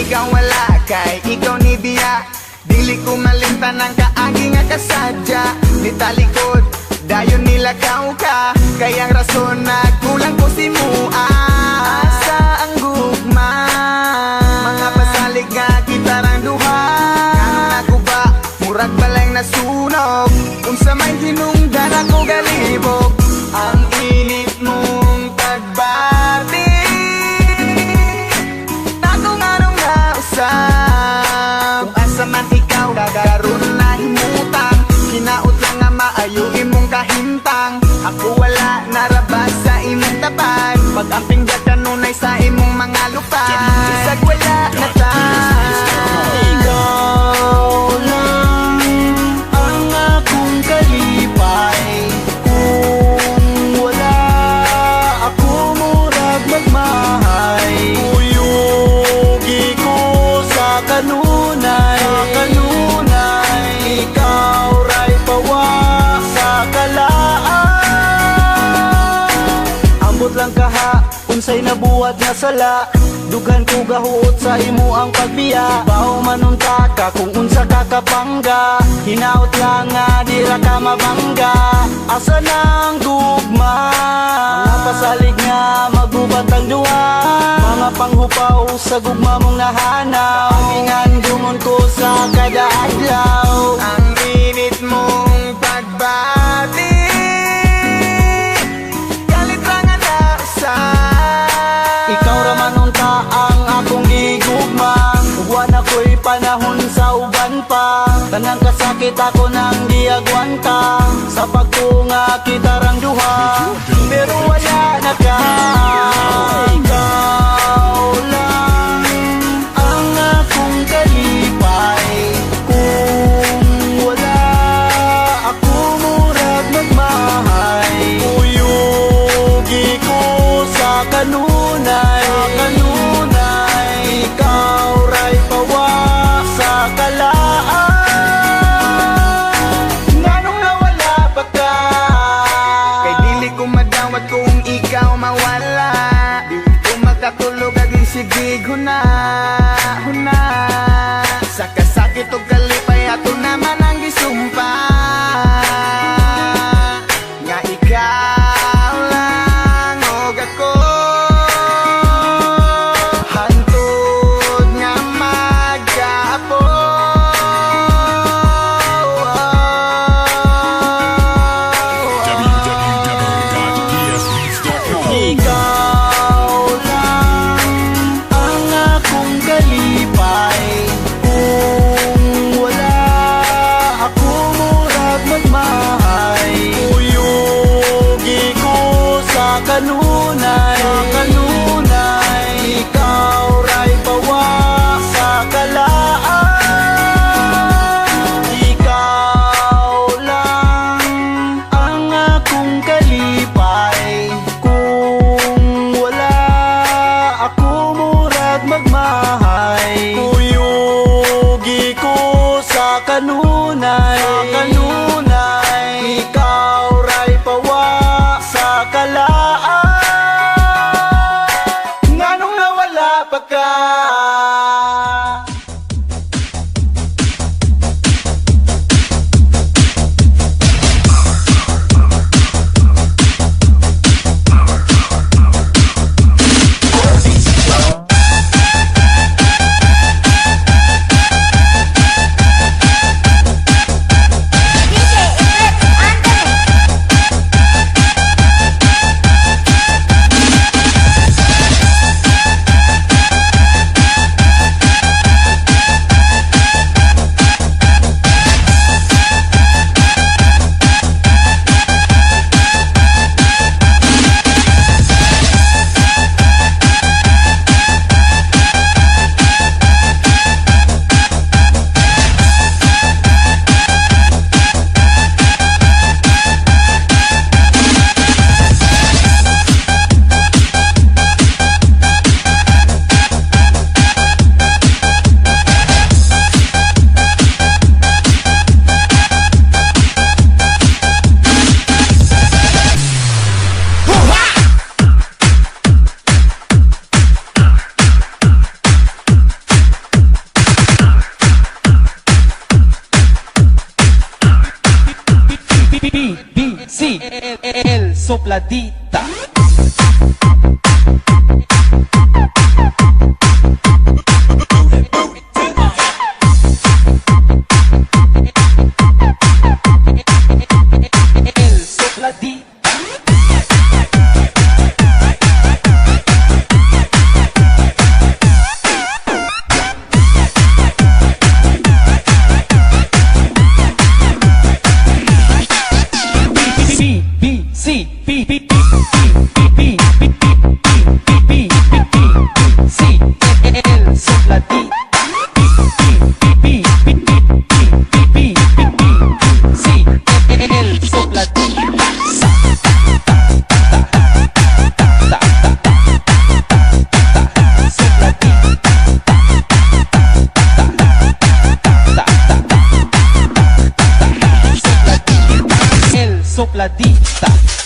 ikaw wala kay ikaw ni biya. Dili ko malimtan ang kaagi nga kasadya. Nitalikod, dayon nilagaw ka. Kayang rason na kulang ko si mua. Asa ang gugma, mga pasalig nga kita rang duha. Kanong ako ba, murag balay nasunog. Unsa may hinungdan ako galibog. Ang init mong pagbati, takong anong nausap. Kung asa man ikaw, gagaroon na himutang. Kinaot lang nga maayo imong kahintang. Ako wala narabas sa imong taban. Pag-amping da kanunay sa imong mga lupa. Isag wala na ta. Ikaw lang ang akong kalipay. Kung wala ako murag magmahay. Uyugi ko sa kanunay. Ikaw ray pawa sa kalaan. Ambot lang kaha, unsay nabuhat nga sala. Dugan ko gahuot sa imo ang pagbiya. Bao manunta ka kung unsa ka kapangga. Hinaot lang nga dira ka mabangga. Asa nang gugma, mga pasalig nga magubat ang duha. Mga panghupaw sa gugma mong nahanaw. Ingan dumon ko sa kada adlaw. Ang init mong pagbati, galit lang ang nausap. Ikaw raman unta ang akong gigugma. Huwag ako'y panahon sa uban pa. Tanang kasakit ako nang giagwanta. Sa pagtunga kita rang duha, pero wala na ka. Ikaw lang ang akong kalipay. Kung wala ako murag magmahay. Uyugi ko sa kanunay. Ikaw ray pawa sa kalaan. Nganong nawala pa ka? Kay dili ko madawat kung ikaw mawala. Di ko makatulog aging sigig huna. Sa kasakit o kalipay ato naman ang gisumpa. Nga ikaw lang og ako. Hantod nga magkapo. Ikaw lang ang akong kalipay. Kung wala ako murag magmahay. Uyugi ko sa kanunay. Ikaw ray pawa sa kalaan. Ikaw lang ang akong kalipay. Kung wala ako murag magmahay. Uyugi ko sa kanunay. Ikaw ray pawa sa kalaan. Nganong nawala pa ka? sopladita. El sopladita. Sopladita.